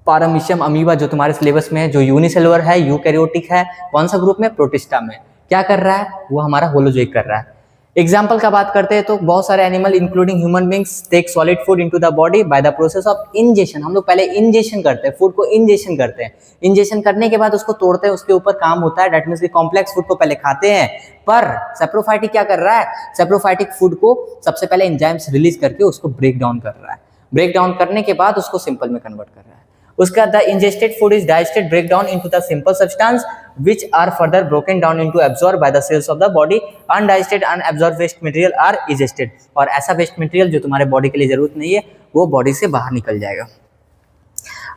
पैरामीशियम अमीबा, जो तुम्हारे सिलेबस में है, जो यूनिसेलुलर है, यूकैरियोटिक है, कौन सा ग्रुप में, प्रोटिस्टा में, क्या कर रहा है, वो हमारा होलोजोइक कर रहा है। एग्जाम्पल का बात करते हैं तो बहुत सारे animal including human beings take solid food into the body by the process of ingestion. हम लोग पहले इंजेशन करते हैं, फूड को इंजेशन करते हैं, इंजेशन करने के बाद उसको तोड़ते हैं, उसके ऊपर काम होता है, दैट मींस कि कॉम्प्लेक्स फूड को पहले खाते हैं। पर सेप्रोफाइटिक क्या कर रहा है, सेप्रोफाइटिक फूड को सबसे पहले एंजाइम्स रिलीज करके उसको ब्रेक डाउन कर रहा है, ब्रेक डाउन करने के बाद उसको सिंपल में कन्वर्ट कर रहा है। उसका the ingested food is digested break down into the simple substance which are further broken down into absorbed by the cells of the body. Undigested unabsorbed waste material are egested. और ऐसा waste material जो तुम्हारे body के लिए जरूरत नहीं है वो बॉडी से बाहर निकल जाएगा।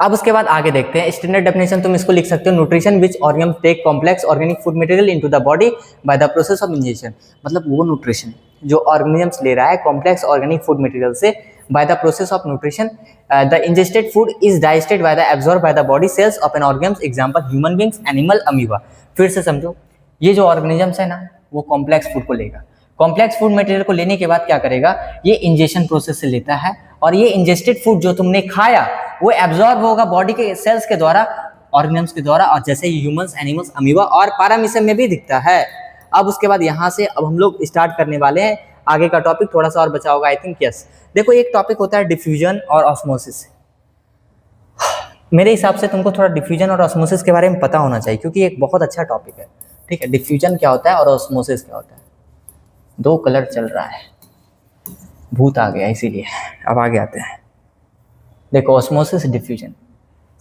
अब उसके बाद आगे देखते हैं स्टैंडर्ड डेफिनेशन, तुम इसको लिख सकते हो nutrition which organism take complex organic food material into the body by the process of injection. मतलब वो न्यूट्रिशन जो ऑर्गेनिज्म ले रहा है कॉम्प्लेक्स ऑर्गेनिक फूड मटेरियल से by the process of nutrition, the ingested food is digested by the absorbed by the body cells of an organism, example human beings, animal, amoeba। फिर से समझो, ये जो ऑर्गेनिजम्स है ना वो कॉम्प्लेक्स फूड को लेगा, कॉम्प्लेक्स फूड मटेरियल को लेने के बाद क्या करेगा, ये इंजेक्शन प्रोसेस से लेता है और ये इंजेस्टेड फूड जो तुमने खाया वो एब्जॉर्ब होगा बॉडी के सेल्स के द्वारा, ऑर्गेनिजम्स के द्वारा, और जैसे ह्यूमंस, एनिमल्स, अमीबा और पैरामीशियम में भी दिखता है। अब उसके बाद यहाँ से अब हम लोग स्टार्ट करने वाले हैं आगे का टॉपिक, थोड़ा सा और बचा होगा आई थिंक, यस। देखो एक टॉपिक होता है डिफ्यूजन और ऑस्मोसिस। मेरे हिसाब से तुमको थोड़ा डिफ्यूजन और ऑस्मोसिस के बारे में पता होना चाहिए क्योंकि एक बहुत अच्छा टॉपिक है, ठीक है। डिफ्यूजन क्या होता है और ऑस्मोसिस क्या होता है, दो कलर चल रहा है, भूत आ गया इसीलिए। अब आगे आते हैं, देखो ऑस्मोसिस डिफ्यूजन।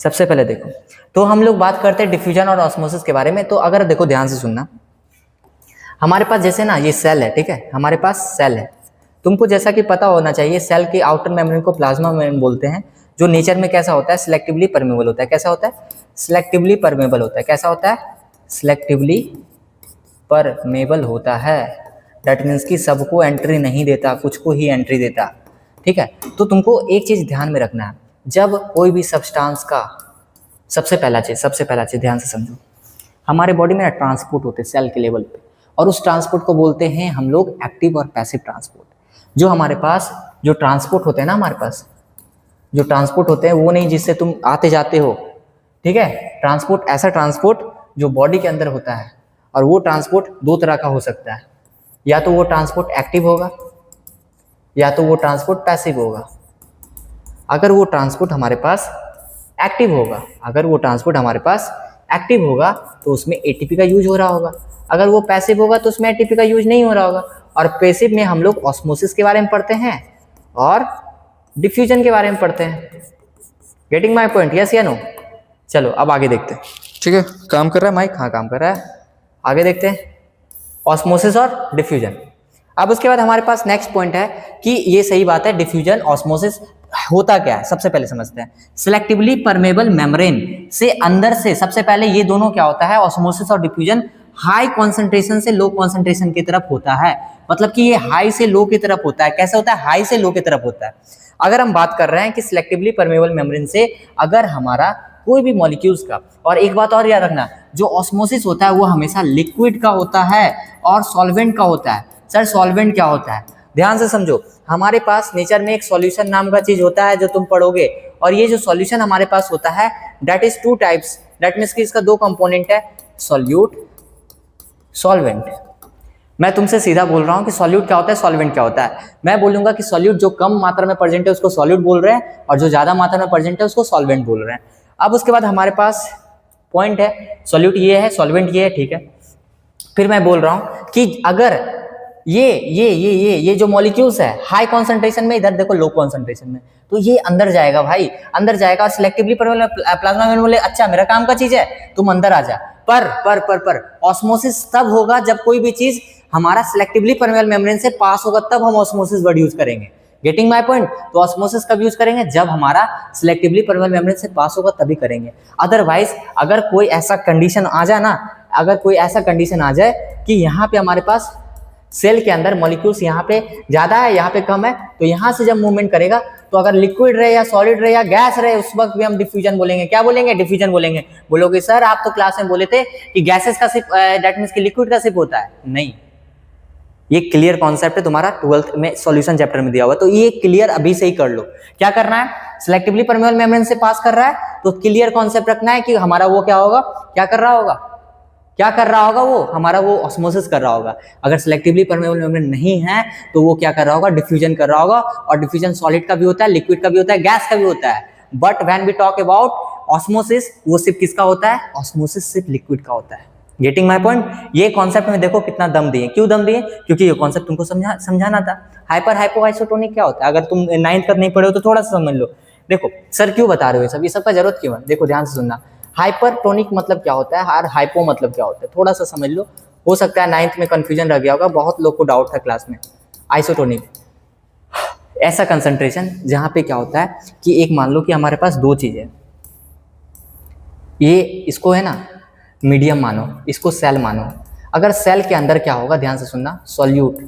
सबसे पहले देखो तो हम लोग बात करते हैं डिफ्यूजन और ऑस्मोसिस के बारे में। तो अगर देखो ध्यान से सुनना, हमारे पास जैसे ना ये सेल है, ठीक है, हमारे पास सेल है, तुमको जैसा कि पता होना चाहिए सेल के आउटर मेम्ब्रेन को प्लाज्मा मेम्ब्रेन बोलते हैं, जो नेचर में कैसा होता है, सिलेक्टिवली परमेबल होता है। कैसा होता है, सिलेक्टिवली परमेबल होता है। कैसा होता है, सिलेक्टिवली परमेबल होता है। दैट मीन्स कि सबको एंट्री नहीं देता, कुछ को ही एंट्री देता, ठीक है। तो तुमको एक चीज ध्यान में रखना है, जब कोई भी सब्सटेंस का सबसे पहला चीज ध्यान से समझो, हमारे बॉडी में ट्रांसपोर्ट होते हैं सेल के लेवल पे, और उस ट्रांसपोर्ट को बोलते हैं हम लोग एक्टिव और पैसिव ट्रांसपोर्ट। जो हमारे पास जो ट्रांसपोर्ट होते हैं ना, हमारे पास जो ट्रांसपोर्ट होते हैं वो नहीं जिससे तुम आते जाते हो, ठीक है। ट्रांसपोर्ट ऐसा ट्रांसपोर्ट जो बॉडी के अंदर होता है, और वो ट्रांसपोर्ट दो तरह का हो सकता है, या तो वो ट्रांसपोर्ट एक्टिव होगा या तो वो ट्रांसपोर्ट पैसिव होगा। अगर वो ट्रांसपोर्ट हमारे पास एक्टिव होगा, तो उसमें एटीपी का यूज हो रहा होगा। अगर वो पैसिव होगा तो उसमें एटीपी का यूज नहीं हो रहा होगा। और पैसिव में हम लोग ऑस्मोसिस के बारे में पढ़ते हैं और डिफ्यूजन के बारे में पढ़ते हैं। गेटिंग माय पॉइंट, यस या नो? चलो अब आगे देखते हैं, ठीक है। काम कर रहा है माइक? हाँ काम कर रहा है। आगे देखते हैं ऑस्मोसिस और डिफ्यूजन। अब उसके बाद हमारे पास नेक्स्ट पॉइंट है कि ये सही बात है, डिफ्यूजन ऑस्मोसिस होता क्या है, सबसे पहले समझते हैं। सिलेक्टिवली परमेबल मेम्ब्रेन से अंदर से सबसे पहले ये दोनों क्या होता है, ऑस्मोसिस और डिफ्यूजन हाई कॉन्सेंट्रेशन से लो कॉन्सेंट्रेशन की तरफ होता है। मतलब कि ये हाई से लो की तरफ होता है। कैसे होता है, हाई से लो की तरफ होता है। अगर हम बात कर रहे हैं कि सिलेक्टिवली परमेबल मेम्ब्रेन से अगर हमारा कोई भी मॉलिक्यूल्स का, और एक बात और याद रखना, जो ऑस्मोसिस होता है वो हमेशा लिक्विड का होता है और सॉल्वेंट का होता है। सर सॉल्वेंट क्या होता है, ध्यान से समझो। हमारे पास नेचर में एक सॉल्यूशन नाम का चीज होता है जो तुम पढ़ोगे, और ये जो सॉल्यूशन हमारे पास होता है that is two types. That means कि इसका दो कंपोनेंट है, सॉल्यूट, सॉल्वेंट। मैं तुमसे सीधा बोल रहा हूं कि सॉल्यूट क्या होता है, सॉल्वेंट क्या होता है। मैं बोलूंगा कि सॉल्यूट जो कम मात्रा में प्रेजेंट है उसको सॉल्यूट बोल रहे हैं, और जो ज्यादा मात्रा में प्रेजेंट है उसको सॉल्वेंट बोल रहे हैं। अब उसके बाद हमारे पास पॉइंट है, सॉल्यूट ये है, सॉल्वेंट ये है, ठीक है। फिर मैं बोल रहा हूं कि अगर ये जो मॉलिक्यूल्स है हाई कॉन्सेंट्रेशन में, इधर देखो लो कॉन्सेंट्रेशन में, तो ये अंदर जाएगा भाई, अंदर जाएगा। और सिलेक्टिवली प्लाज्मा मेम्ब्रेन बोले अच्छा मेरा काम का चीज है तुम अंदर आ जा। पर ऑस्मोसिस तब होगा जब कोई भी चीज हमारा सिलेक्टिवली परमेबल मेम्ब्रेन से पास होगा, तब हम ऑस्मोसिस वर्ड यूज करेंगे। Getting my point? तो ऑस्मोसिस कब यूज करेंगे, जब हमारा सिलेक्टिवली परमेबल मेम्ब्रेन से पास होगा तभी करेंगे। अदरवाइज अगर कोई ऐसा कंडीशन आ जाए ना, अगर कोई ऐसा कंडीशन आ जाए कि यहाँ पे हमारे पास सेल के अंदर मॉलिक्यूल्स यहाँ पे ज्यादा है यहाँ पे कम है, तो यहाँ से जब मूवमेंट करेगा तो अगर लिक्विड रहे या सॉलिड रहे या गैस रहे, उस वक्त भी हम डिफ्यूजन बोलेंगे। क्या बोलेंगे, डिफ्यूजन बोलेंगे। बोलोगे सर आप तो क्लास में बोले थे कि गैसेस का सिर्फ दैट मींस कि लिक्विड का सिर्फ होता है। नहीं, ये क्लियर कॉन्सेप्ट है, तुम्हारा 12th में सॉल्यूशन चैप्टर में दिया हुआ, तो ये क्लियर अभी से ही कर लो। क्या करना है, सिलेक्टिवली परमेबल मेम्ब्रेन से पास कर रहा है तो क्लियर कॉन्सेप्ट रखना है कि हमारा वो क्या होगा, क्या कर रहा होगा वो हमारा वो ऑस्मोसिस कर रहा होगा। अगर सिलेक्टिवली परमेबल मेम्ब्रेन नहीं है तो वो क्या कर रहा होगा, डिफ्यूजन कर रहा होगा। और डिफ्यूजन सॉलिड का भी होता है, लिक्विड का भी होता है, गैस का भी होता है। But when we talk about osmosis, वो सिर्फ किसका होता है, ऑस्मोसिस सिर्फ लिक्विड का होता है। Getting my point? ये कॉन्सेप्ट में देखो कितना दम दिए। क्यों दम दिए, क्योंकि ये कॉन्सेप्ट तुमको समझाना था। हाइपर हाइपो आइसोटोनिक क्या होता है, अगर तुम 9th तक नहीं पढ़े हो तो थोड़ा सा समझ लो। देखो सर क्यों बता रहे हो ये सब का जरूरत क्यों है, देखो ध्यान से सुनना। हाइपरटोनिक मतलब क्या होता है और हाइपो मतलब क्या होता है, थोड़ा सा समझ लो, हो सकता है 9th में कंफ्यूजन रह गया होगा, बहुत लोग को डाउट था क्लास में। आइसोटोनिक ऐसा कंसंट्रेशन जहां पे क्या होता है कि एक मान लो कि हमारे पास दो चीजें, ये इसको है ना मीडियम मानो, इसको सेल मानो। अगर सेल के अंदर क्या होगा, ध्यान से सुनना, सॉल्यूट,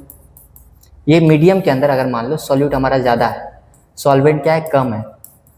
ये मीडियम के अंदर अगर मान लो सॉल्यूट हमारा ज़्यादा है, सॉल्वेंट क्या है, कम है।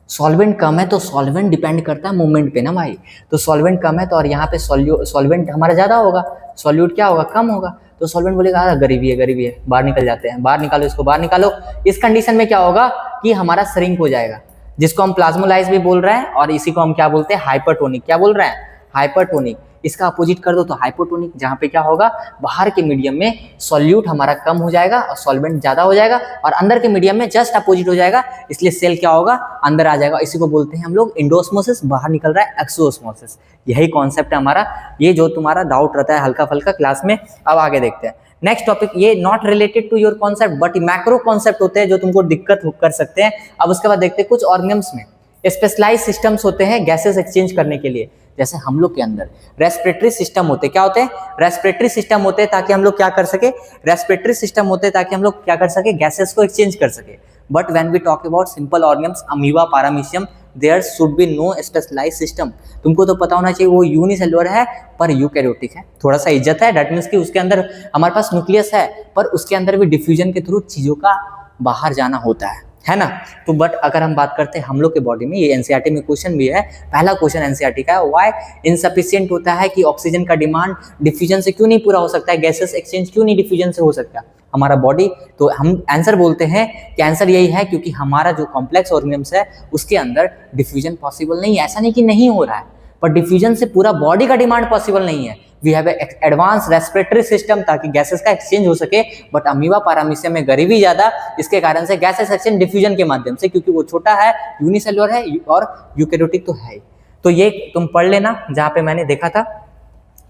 सॉल्वेंट कम है तो सॉल्वेंट डिपेंड करता है मूवमेंट पे ना भाई, तो सॉल्वेंट कम है तो और यहाँ पे सॉल्वेंट हमारा ज़्यादा होगा, सॉल्यूट क्या होगा, कम होगा। तो सॉल्वेंट बोलेगा गरीबी है, बाहर निकल जाते हैं, बाहर निकालो इसको, बाहर निकालो। इस कंडीशन में क्या होगा कि हमारा श्रिंक हो जाएगा, जिसको हम प्लाज्मोलाइज भी बोल रहे हैं, और इसी को हम क्या बोलते हैं, हाइपरटोनिक। क्या बोल रहे हैं, हाइपरटोनिक। इसका अपोजिट कर दो तो हाइपोटोनिक, जहाँ पे क्या होगा, बाहर के मीडियम में सॉल्यूट हमारा कम हो जाएगा और सॉल्वेंट ज्यादा हो जाएगा, और अंदर के मीडियम में जस्ट अपोजिट हो जाएगा, इसलिए सेल क्या होगा, अंदर आ जाएगा। इसी को बोलते हैं हम लोग इंडोस्मोसिस, बाहर निकल रहा है एक्सोस्मोसिस। यही कॉन्सेप्ट है हमारा, ये जो तुम्हारा डाउट रहता है हल्का फल्का क्लास में। अब आगे देखते हैं नेक्स्ट टॉपिक, ये not related to your concept but macro concept होते हैं जो तुमको दिक्कत कर सकते हैं। अब उसके बाद देखते हैं कुछ ऑर्गेनिम्स में स्पेशलाइज सिस्टम्स होते हैं गैसेस एक्सचेंज करने के लिए। जैसे हम लोग के अंदर रेस्पिरेटरी सिस्टम होते हैं, क्या होते हैं, रेस्पिरेटरी सिस्टम होते हैं, ताकि हम लोग क्या कर सके, रेस्पिरेटरी सिस्टम होते हैं ताकि हम लोग क्या कर सके, गैसेस को एक्सचेंज कर सके। But when we talk about simple organisms, amoeba, paramecium, there should be no specialize system. तुमको तो पता होना चाहिए वो यूनिसेलुलर है पर यूकैरियोटिक है, थोड़ा सा इज्जत है, दैट मीन्स कि उसके अंदर हमारे पास न्यूक्लियस है पर उसके अंदर भी डिफ्यूजन के थ्रू चीजों का बाहर जाना होता है ना। तो बट अगर हम बात करते हैं हम लोग के बॉडी में, ये एनसीईआरटी में क्वेश्चन भी है, पहला क्वेश्चन एनसीईआरटी का है, व्हाई इनसफिशिएंट होता है कि ऑक्सीजन का डिमांड डिफ्यूजन से क्यों नहीं पूरा हो सकता है, गैसेस एक्सचेंज क्यों नहीं डिफ्यूजन से हो सकता हमारा बॉडी। तो हम आंसर बोलते हैं कि आंसर यही है क्योंकि हमारा जो कॉम्प्लेक्स ऑर्गेनिम्स है उसके अंदर डिफ्यूजन पॉसिबल नहीं है। ऐसा नहीं कि नहीं हो रहा है, पर डिफ्यूजन से पूरा बॉडी का डिमांड पॉसिबल नहीं है। We have advance respiratory system ताकि गैसेस का एक्सचेंज हो सके, बट अमीबा पारामीशियम में गरीबी ज्यादा, इसके कारण से गैसेस एक्सचेंज डिफ्यूजन के माध्यम से, क्योंकि वो छोटा है, यूनिसेलुलर है और यूकैरियोटिक तो है। तो ये तुम पढ़ लेना, जहाँ पे मैंने देखा था,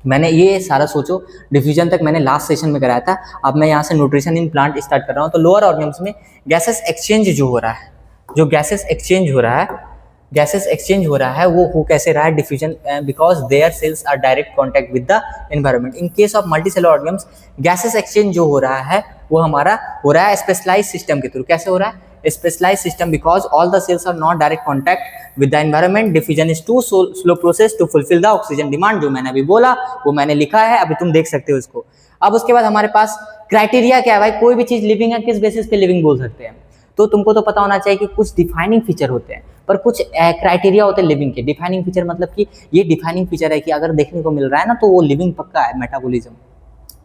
मैंने ये सारा सोचो डिफ्यूजन तक मैंने लास्ट सेशन में कराया था। अब मैं यहाँ से न्यूट्रिशन इन प्लांट स्टार्ट कर रहा हूँ। तो लोअर ऑर्गेनिम्स में गैसेस एक्सचेंज जो हो रहा है, जो गैसेस एक्सचेंज हो रहा है, गैसेस एक्सचेंज हो रहा है वो हो कैसे रहा है, diffusion, because their cells are direct contact with the environment. In case of multicellular organisms gases exchange जो हो रहा है वो हमारा हो रहा है स्पेशलाइज सिस्टम के थ्रू। कैसे हो रहा है, specialise system, because all the cells are not direct contact with the environment. Diffusion is too slow process to fulfil the oxygen demand. जो मैंने अभी बोला वो मैंने लिखा है, अभी तुम देख सकते हो इसको। अब उसके बाद हमारे पास क्राइटेरिया क्या है भाई, कोई भी चीज लिविंग है किस बेसिस पे लिविंग बोल सकते हैं। तो तुमको तो पता होना चाहिए कि कुछ डिफाइनिंग फीचर होते हैं पर कुछ क्राइटेरिया होते हैं लिविंग के। डिफाइनिंग फीचर मतलब कि ये डिफाइनिंग फीचर है कि अगर देखने को मिल रहा है ना तो वो लिविंग पक्का है। मेटाबॉलिज्म,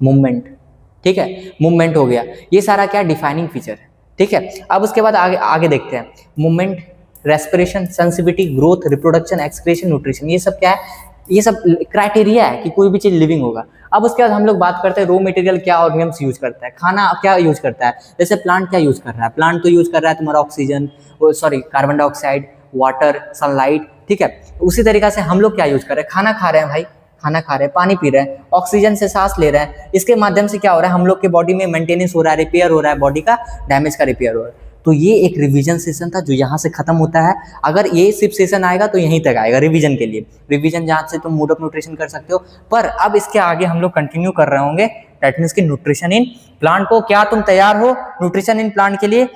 मूवमेंट, ठीक है, मूवमेंट हो गया, ये सारा क्या डिफाइनिंग फीचर है, ठीक है। अब उसके बाद आगे देखते हैं, movement, respiration, sensitivity, growth, reproduction, excretion, nutrition, ये सब क्या है, ये सब क्राइटेरिया है कि कोई भी चीज लिविंग होगा। अब उसके बाद हम लोग बात करते हैं रॉ मटेरियल क्या ऑर्गेनिम्स यूज करता है, खाना क्या यूज करता है। जैसे प्लांट क्या यूज कर रहा है, प्लांट तो यूज कर रहा है तुम्हारा oxygen, carbon dioxide, water, sunlight, ठीक है। उसी तरीका से हम लोग क्या यूज कर रहे हैं, खाना खा रहे हैं भाई, खाना खा रहे हैं, पानी पी रहे हैं, ऑक्सीजन से सांस ले रहे हैं, इसके माध्यम से क्या हो रहा है, हम लोग के बॉडी में मेंटेनेंस हो रहा है, रिपेयर हो रहा है, बॉडी का डैमेज का रिपेयर हो रहा है। तो ये एक रिवीजन सेशन था जो यहाँ से खत्म होता है। अगर ये सिर्फ सेशन आएगा तो यहीं तक आएगा रिवीजन के लिए, रिवीजन जहाँ से तुम मूड ऑफ न्यूट्रिशन कर सकते हो। पर अब इसके आगे हम लोग कंटिन्यू कर रहे होंगे, दैट मीन्स कि न्यूट्रिशन इन प्लांट को। क्या तुम तैयार हो न्यूट्रिशन इन प्लांट के लिए?